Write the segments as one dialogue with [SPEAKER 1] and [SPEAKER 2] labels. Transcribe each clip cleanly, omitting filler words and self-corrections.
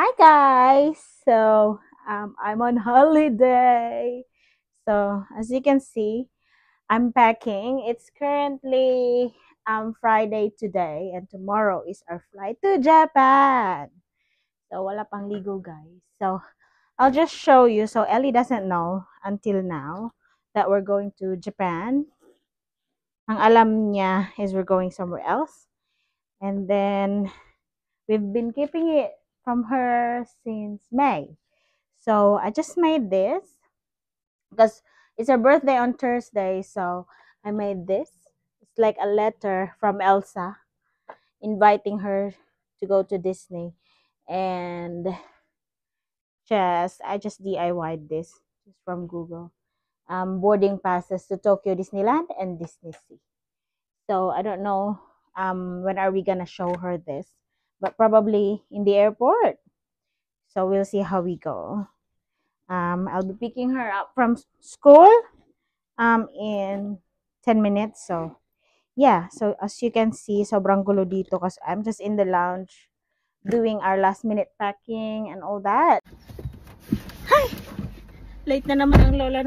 [SPEAKER 1] Hi guys! I'm on holiday. So as you can see, I'm packing. It's currently Friday today and tomorrow is our flight to Japan. So wala pang ligo guys. So I'll just show you. So Ellie doesn't know until now that we're going to Japan. Ang alam niya is we're going somewhere else. And then we've been keeping it from her since May. So I just made this because it's her birthday on Thursday. So I made this. It's like a letter from Elsa inviting her to go to Disney. And I just DIY'd this just from Google. Boarding passes to Tokyo Disneyland and Disney Sea. So I don't know when are we gonna show her this, but probably in the airport. So we'll see how we go. I'll be picking her up from school in 10 minutes. So yeah, so as you can see, sobrang gulo dito kasi I'm just in the lounge doing our last minute packing and all that. Hi! Late na naman ang lola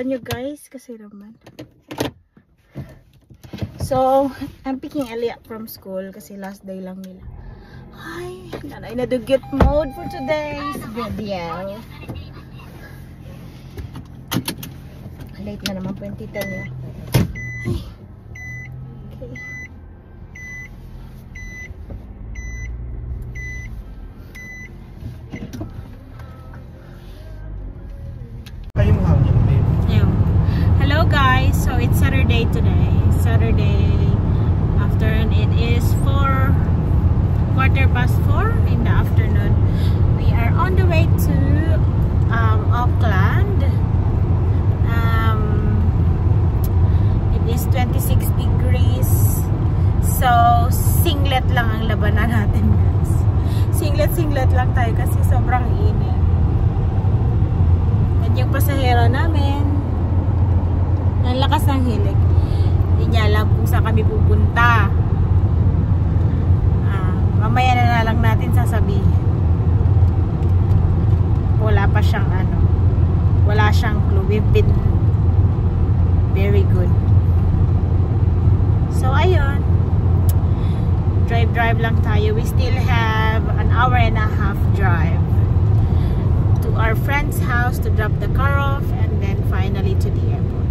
[SPEAKER 1] nyo guys kasi naman. So, I'm picking Ellie up from school kasi last day lang nila. Hi! Nanay na dugyot mode for today's video. Late na naman po yung tita niya. Ay. Okay. Hello guys, so it's Saturday today. Saturday afternoon. It is 4:15 in the afternoon. We are on the way to Auckland. It is 26 degrees. So singlet lang ang labanan natin guys. Singlet lang tayo kasi sobrang init. At yung pasahero namin, ang lakas ng hilig. Hindi niya alam kung saan kami pupunta. Mamaya na lang natin sasabihin. Wala pa siyang wala siyang clue. We've been very good. So ayun, drive lang tayo. We still have an hour and a half drive to our friend's house to drop the car off and then finally to the airport.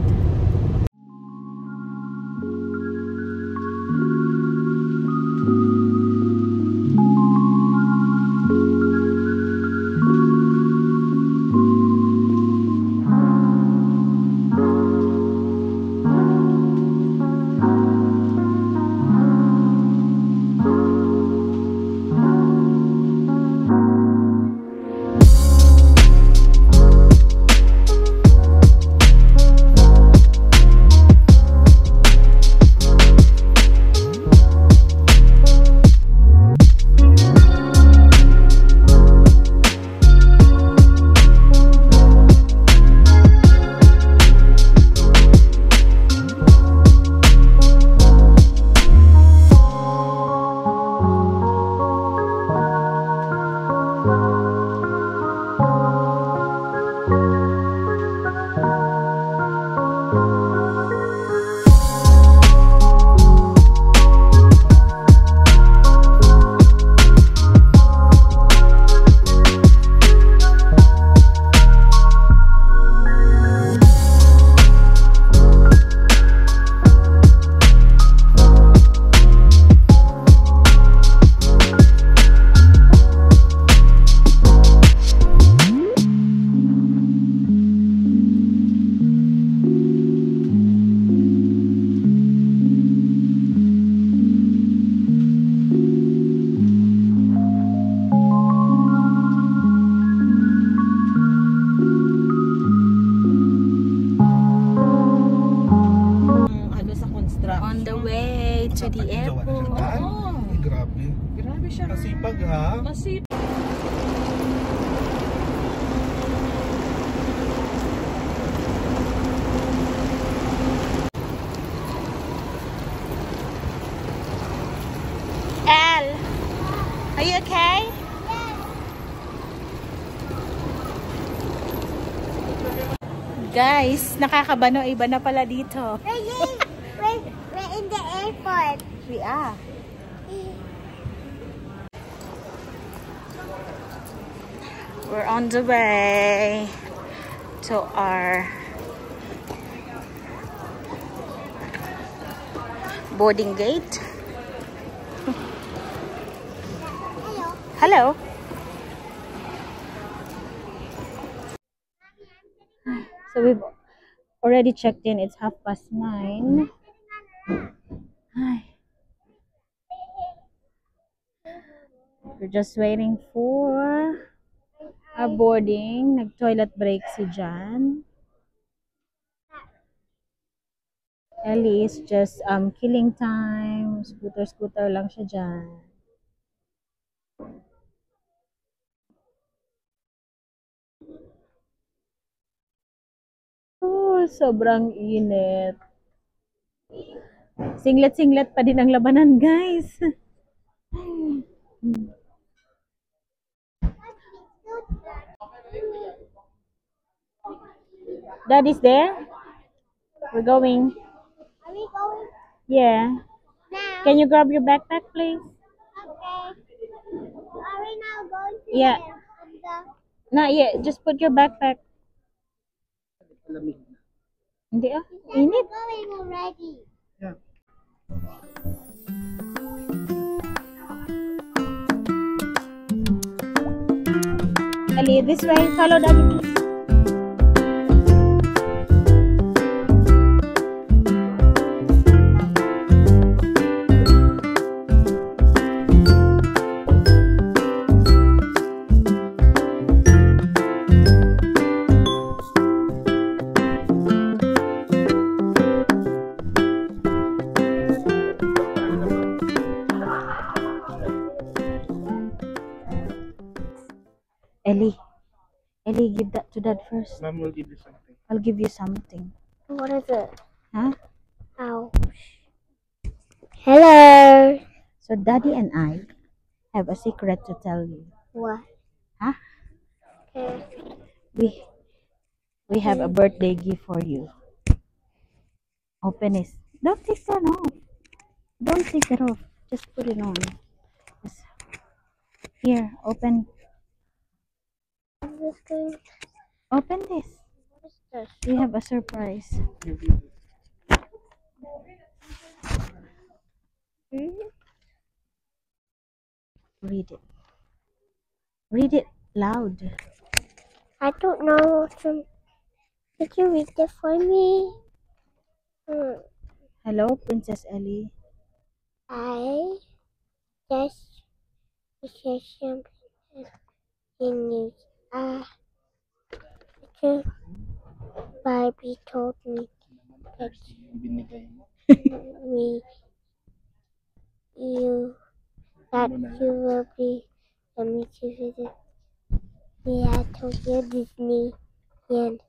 [SPEAKER 1] On the way to the airport.
[SPEAKER 2] Oh, grabe.
[SPEAKER 3] Grabe siya.
[SPEAKER 2] Masipag ha?
[SPEAKER 3] Masipag.
[SPEAKER 1] Elle, are you okay?
[SPEAKER 4] Yes.
[SPEAKER 1] Guys, nakakabano, iba na pala dito.
[SPEAKER 3] We're in the airport.
[SPEAKER 1] We are. We're on the way to our boarding gate. Hello. So we've already checked in. It's 9:30. Hi. We're just waiting for our boarding. Nag-toilet break si Jan. Ellie is just killing time. Scooter lang siya dyan. Oh, sobrang init. Singlet-singlet pa din ang labanan, guys. Daddy's there? We're going.
[SPEAKER 3] Are we going
[SPEAKER 1] Yeah.
[SPEAKER 3] now?
[SPEAKER 1] Can you grab your backpack, please?
[SPEAKER 3] Okay. Are we now going to
[SPEAKER 1] Yeah. Not yet. Just put your backpack. Hindi ah. Init.
[SPEAKER 3] Going already.
[SPEAKER 2] Yeah.
[SPEAKER 1] Ali, this way. Follow Daddy, please. Ellie, give that to Dad first.
[SPEAKER 2] Mom will give you something.
[SPEAKER 1] I'll give you something.
[SPEAKER 3] What is it?
[SPEAKER 1] Huh?
[SPEAKER 3] Ow. Hello.
[SPEAKER 1] So Daddy and I have a secret to tell you.
[SPEAKER 3] What?
[SPEAKER 1] Huh?
[SPEAKER 3] Okay.
[SPEAKER 1] We have a birthday gift for you. Open it. Don't take that off. Don't take that off. Just put it on. Just... Here, open. Open this.
[SPEAKER 3] What is this?
[SPEAKER 1] We have a surprise. Read it. Read it loud.
[SPEAKER 3] I don't know. Could you read it for me?
[SPEAKER 1] Hello, Princess Ellie.
[SPEAKER 3] I just share something in news. Because Barbie told me that we you will be coming to visit me at Tokyo Disney and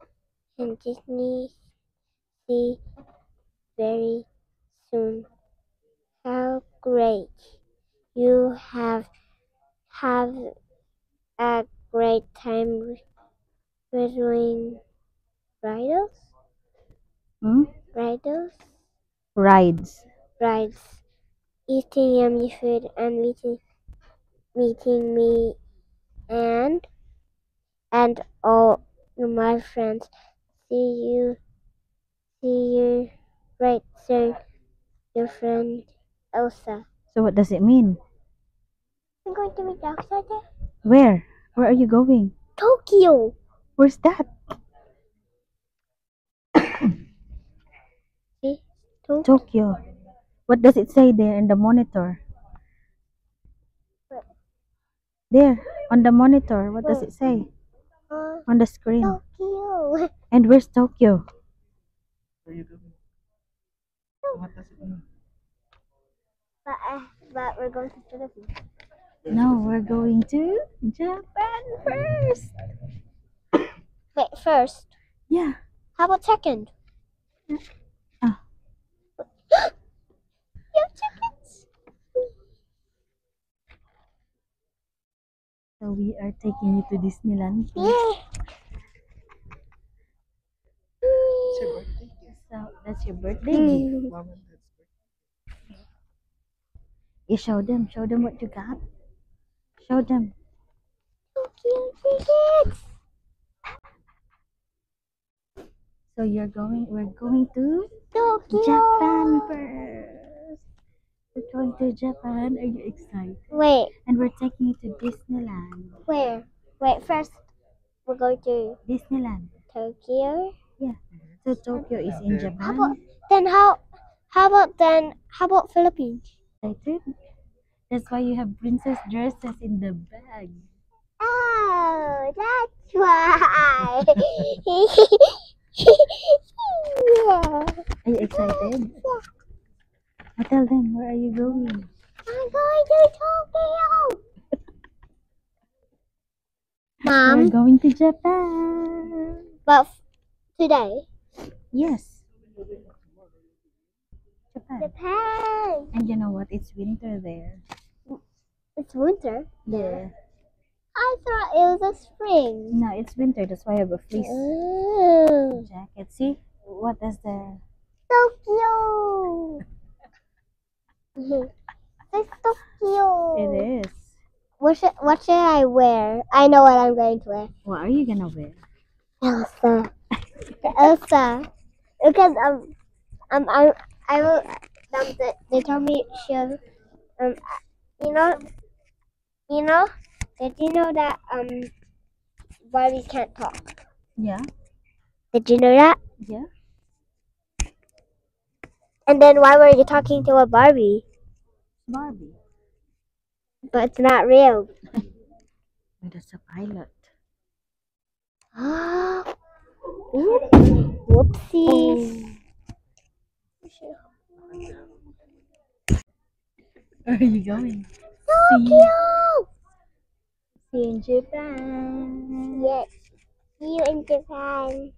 [SPEAKER 3] Disney Sea very soon. How great! You have a great time doing rides,
[SPEAKER 1] Hmm?
[SPEAKER 3] rides,
[SPEAKER 1] Rides.
[SPEAKER 3] eating yummy food and meeting me and all my friends. See you right soon, your friend Elsa.
[SPEAKER 1] So what does it mean?
[SPEAKER 3] I'm going to meet Elsa there.
[SPEAKER 1] Where? Where are you going?
[SPEAKER 3] Tokyo.
[SPEAKER 1] Where's that?
[SPEAKER 3] See?
[SPEAKER 1] Tokyo. What does it say there in the monitor? There, on the monitor, what does it say? On the screen.
[SPEAKER 3] Tokyo.
[SPEAKER 1] And where's Tokyo?
[SPEAKER 2] Where are you going? What does it mean?
[SPEAKER 3] But we're going to Philippines.
[SPEAKER 1] No, we're going to Japan first.
[SPEAKER 3] Wait, first.
[SPEAKER 1] Yeah.
[SPEAKER 3] How about second?
[SPEAKER 1] Ah.
[SPEAKER 3] You have tickets?
[SPEAKER 1] So we are taking you to Disneyland.
[SPEAKER 3] Yeah.
[SPEAKER 1] That's your birthday gift.
[SPEAKER 2] Mom and Dad's birthday.
[SPEAKER 1] You show them what you got. Show them.
[SPEAKER 3] Tokyo tickets.
[SPEAKER 1] So we're going to
[SPEAKER 3] Tokyo.
[SPEAKER 1] Japan first. We're going to Japan. Are you excited?
[SPEAKER 3] Wait,
[SPEAKER 1] And we're taking you to Disneyland.
[SPEAKER 3] where? Wait, first we're going to
[SPEAKER 1] Disneyland.
[SPEAKER 3] Tokyo.
[SPEAKER 1] So Tokyo is in
[SPEAKER 3] How about
[SPEAKER 1] Japan.
[SPEAKER 3] how about Philippines?
[SPEAKER 1] Excited? That's why you have princess dresses in the bag.
[SPEAKER 3] Oh, that's why. Yeah.
[SPEAKER 1] Are you excited? I tell them, where are you going?
[SPEAKER 3] I'm going to Tokyo.
[SPEAKER 1] We're
[SPEAKER 3] Mom,
[SPEAKER 1] going to Japan.
[SPEAKER 3] but today,
[SPEAKER 1] Yes. Japan.
[SPEAKER 3] Japan.
[SPEAKER 1] And you know what? It's winter there.
[SPEAKER 3] It's winter.
[SPEAKER 1] Yeah.
[SPEAKER 3] I thought it was a spring.
[SPEAKER 1] No, it's winter. That's why I have a fleece
[SPEAKER 3] Oh.
[SPEAKER 1] jacket. See? What is there?
[SPEAKER 3] Tokyo. It's Tokyo.
[SPEAKER 1] It is.
[SPEAKER 3] What should I wear? I know what I'm going to wear.
[SPEAKER 1] What are you gonna wear?
[SPEAKER 3] Elsa. Elsa. Because I will they told me she'll you know did you know that Barbie can't talk?
[SPEAKER 1] Yeah.
[SPEAKER 3] Did you know that?
[SPEAKER 1] Yeah.
[SPEAKER 3] And then why were you talking to a Barbie?
[SPEAKER 1] Barbie.
[SPEAKER 3] But it's not real.
[SPEAKER 1] But it's a pilot.
[SPEAKER 3] Whoopsies.
[SPEAKER 1] Where are you going?
[SPEAKER 3] Tokyo.
[SPEAKER 1] See you in Japan.
[SPEAKER 3] Yes. See you in Japan.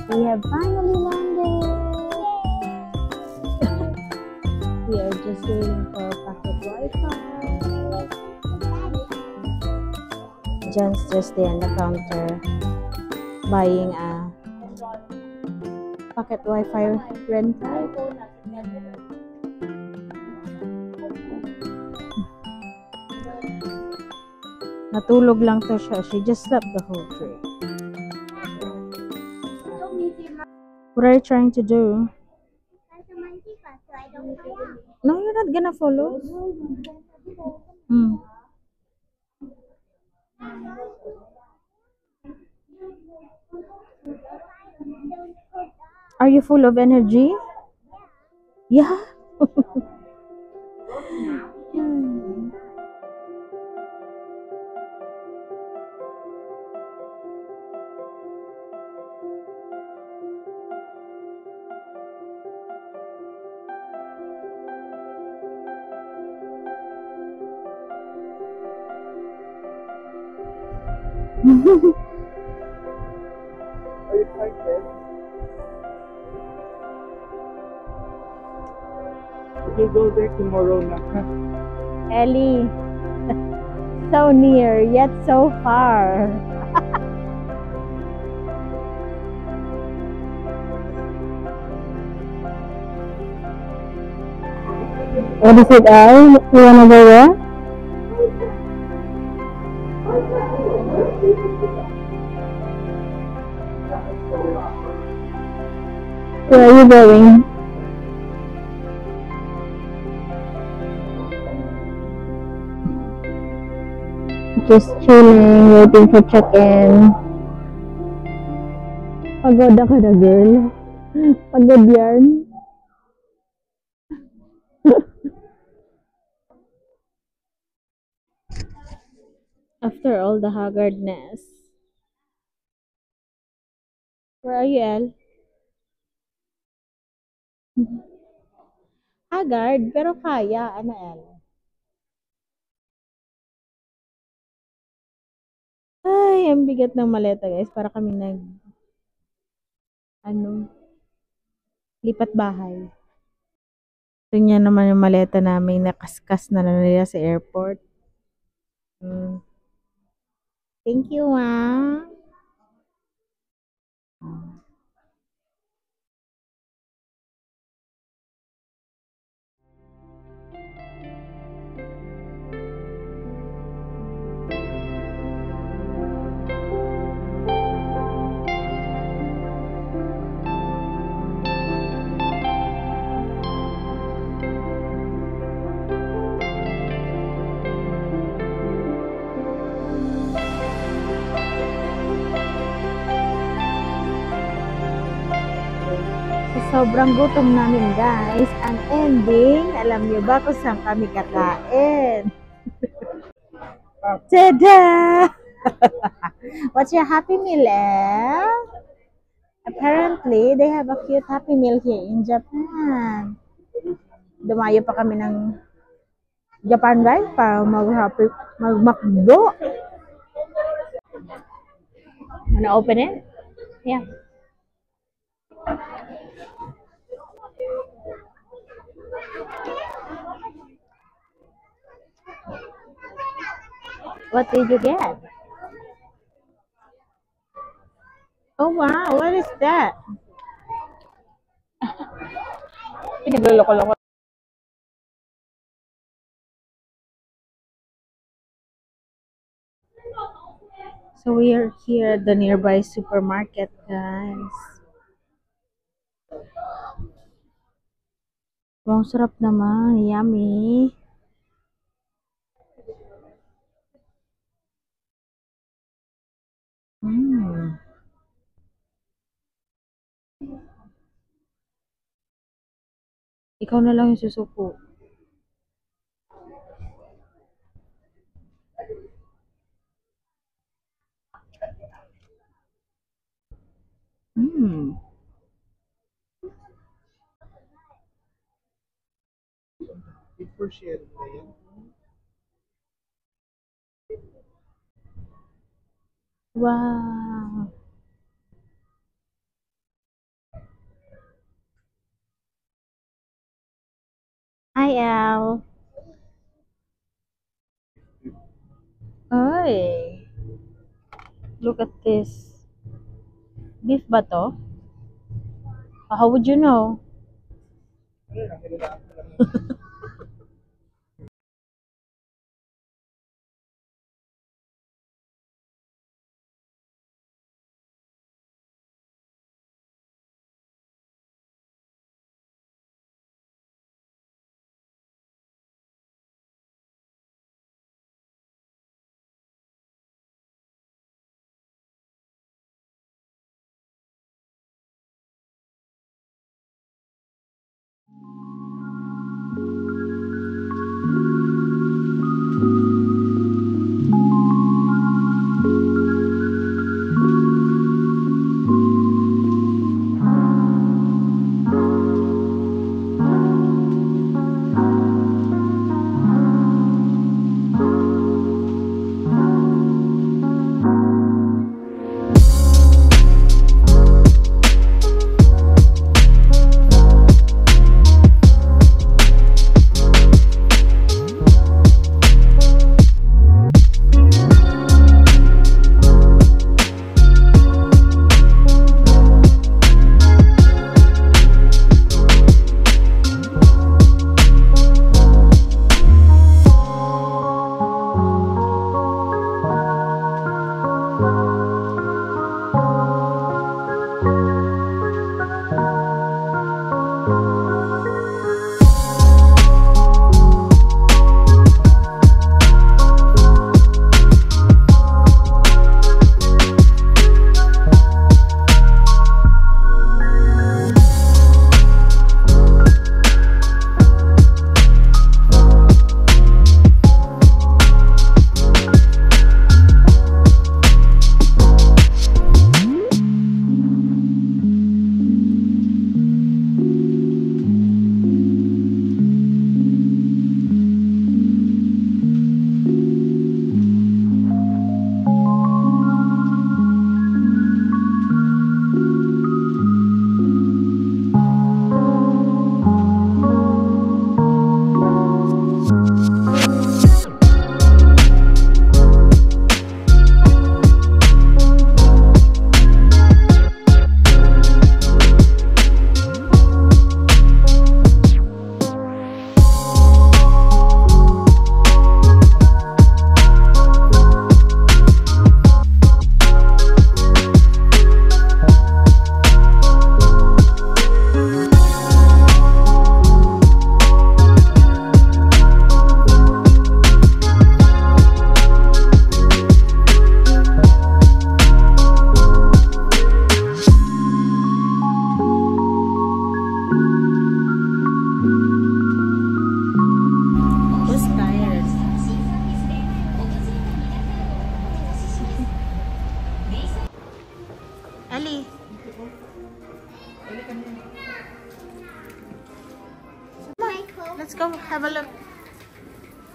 [SPEAKER 1] We have finally landed. We are just waiting for pocket Wi-Fi. John's just there on the counter buying a pocket Wi-Fi rental. Natulog lang to siya. She just slept the whole trip. What are you trying to do? No, you're not gonna follow. Are you full of energy? Yeah.
[SPEAKER 2] Are you excited? We'll go there tomorrow na.
[SPEAKER 1] Ellie, so near yet so far. What is it, Al? You wanna go there? Where are you going? Just chilling, waiting for check-in. Pagod ako na, girl. Pagod yan. After all the haggardness. Where are you, El? Haggard, pero kaya. Ano, El? Ay, ang bigat ng maleta, guys. Para kami ano, lipat bahay. Ito niya naman yung maleta namin nakaskas na nila sa airport. Mm. Thank you, ah. Sa sobrang gutom namin, guys, ang ending, alam niyo ba kung saan kami kakain? Tada! What's your Happy Meal, eh? Apparently, they have a cute Happy Meal here in Japan. Dumayo pa kami ng Japan, guys, para mag-McDo. Wanna open it? Yeah. What did you get? Oh, wow. What is that? Pinagluloko-loko. So we are here at the nearby supermarket, guys. Wow, sarap naman. Yummy. Mm. Ikaw na lang yung susuko. Mm.
[SPEAKER 2] Before sharing na yan.
[SPEAKER 1] Wow. Hi, Al. Ay. Look at this. Beef ba to? How would you know?
[SPEAKER 2] Ayun, nakilalaan ko lang.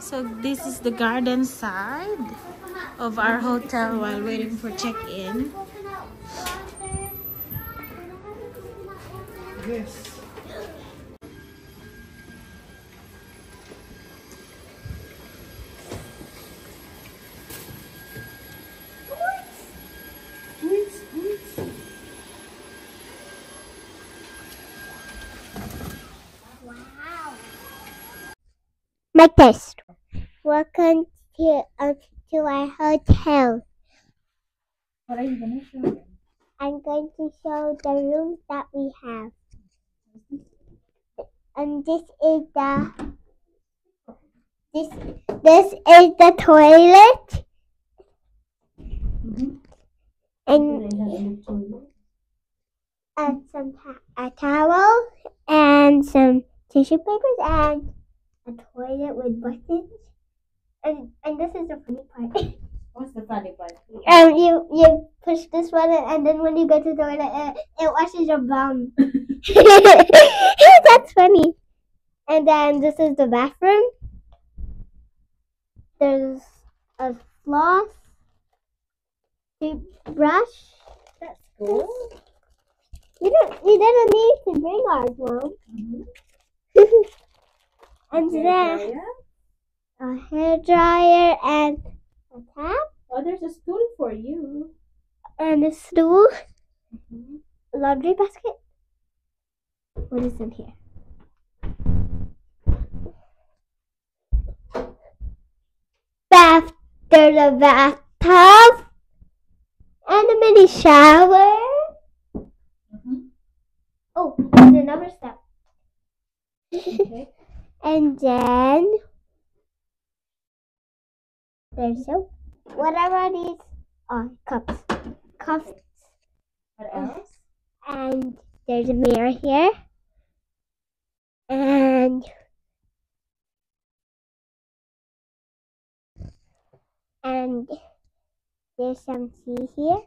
[SPEAKER 1] So this is the garden side of our hotel while waiting for check-in.
[SPEAKER 2] Yes.
[SPEAKER 3] My test. Welcome to our hotel.
[SPEAKER 1] What are you gonna show them?
[SPEAKER 3] I'm going to show the rooms that we have. And this is the toilet. And some a towel and some tissue papers and a toilet with buttons. And this is the funny part.
[SPEAKER 1] What's the funny part?
[SPEAKER 3] You push this button and then when you go to the toilet, it washes your bum. That's funny. And then this is the bathroom. There's a floss, toothbrush.
[SPEAKER 1] That's cool.
[SPEAKER 3] You didn't need to bring ours, Mom. And then a hair dryer and a tap.
[SPEAKER 1] Oh, there's a stool for you.
[SPEAKER 3] And a stool. Laundry basket. What is in here? There's a bathtub and a mini shower. Oh, there's another step.
[SPEAKER 1] Okay.
[SPEAKER 3] And then there's soap. Whatever these are, cups.
[SPEAKER 1] What else?
[SPEAKER 3] And there's a mirror here. And there's some tea here.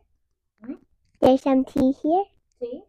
[SPEAKER 3] There's some tea here.
[SPEAKER 1] See?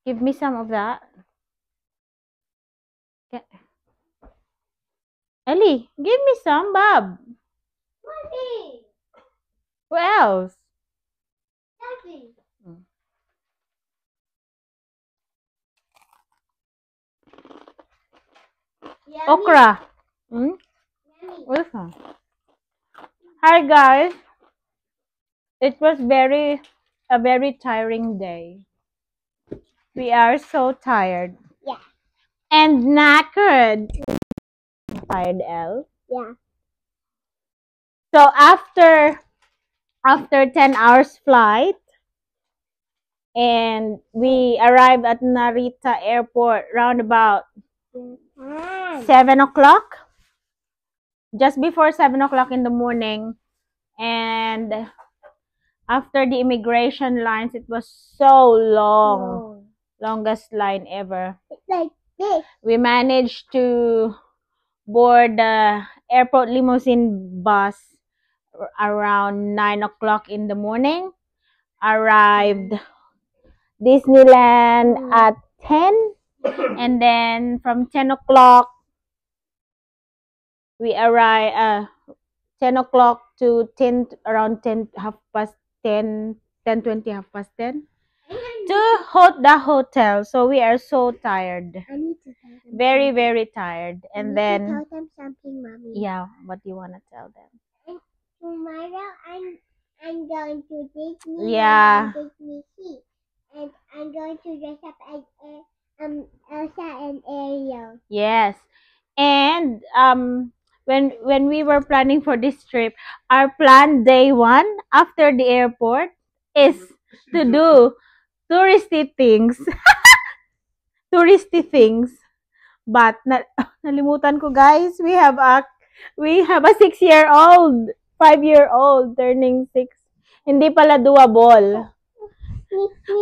[SPEAKER 1] Give me some of that. Ellie, give me some, Bob.
[SPEAKER 3] Mommy,
[SPEAKER 1] Who else?
[SPEAKER 3] Daddy. Yummy,
[SPEAKER 1] Okra. Hmm?
[SPEAKER 3] yummy.
[SPEAKER 1] What's that? Hi guys. It was a very tiring day. We are so tired.
[SPEAKER 3] Yeah.
[SPEAKER 1] And knackered. Tired, Elle.
[SPEAKER 3] Yeah.
[SPEAKER 1] So after 10 hours flight, and we arrived at Narita Airport round about 7 o'clock. Just before 7 o'clock in the morning. And after the immigration lines, it was so long. Longest line ever.
[SPEAKER 3] It's like this.
[SPEAKER 1] We managed to board the airport limousine bus around 9 o'clock in the morning. Arrived Disneyland at 10. And then from 10 o'clock, we arrived 10 o'clock to 10, around 10, half past 10, 10:20, half past 10. To the hotel. So we are so tired.
[SPEAKER 3] I need to tell them.
[SPEAKER 1] Very, very tired.
[SPEAKER 3] I
[SPEAKER 1] And
[SPEAKER 3] need
[SPEAKER 1] then,
[SPEAKER 3] to tell them something, Mommy.
[SPEAKER 1] yeah, what do you want to tell them?
[SPEAKER 3] And tomorrow I'm going to Disney.
[SPEAKER 1] Yeah.
[SPEAKER 3] And Disney Sea, and I'm going to dress up as Elsa and Ariel.
[SPEAKER 1] Yes. And when we were planning for this trip, our plan day one after the airport is to do touristy things. Touristy things. But nalimutan ko, guys. We have a 6-year-old, 5-year-old turning 6. Hindi pala doable.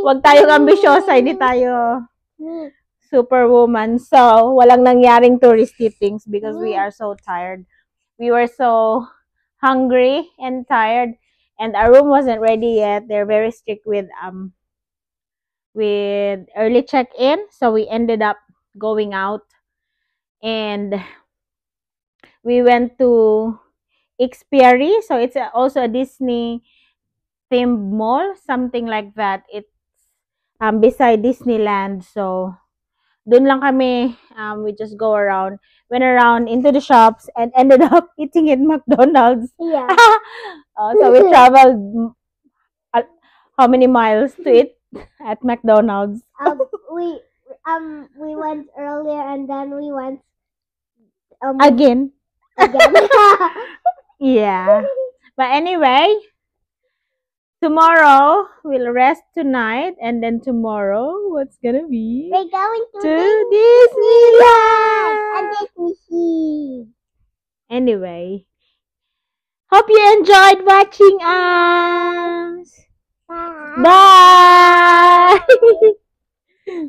[SPEAKER 1] Wag tayong ambisyosa, hindi tayo superwoman. So, walang nangyaring touristy things because we are so tired. We were so hungry and tired, and our room wasn't ready yet. They're very strict with early check-in, so we ended up going out, and we went to Xperia. So it's also a Disney themed mall, something like that. It's beside Disneyland. So dun lang kami, we just went around into the shops and ended up eating in McDonald's.
[SPEAKER 3] Yeah.
[SPEAKER 1] So we traveled how many miles to eat at McDonald's?
[SPEAKER 3] We went earlier and then we went
[SPEAKER 1] Again.
[SPEAKER 3] again.
[SPEAKER 1] Yeah. But anyway, tomorrow we'll rest tonight, and then tomorrow what's gonna be?
[SPEAKER 3] We're going
[SPEAKER 1] To
[SPEAKER 3] Disneyland and
[SPEAKER 1] Disneyland.
[SPEAKER 3] Disney Sea.
[SPEAKER 1] Anyway, hope you enjoyed watching us.
[SPEAKER 3] Bye.
[SPEAKER 1] Bye.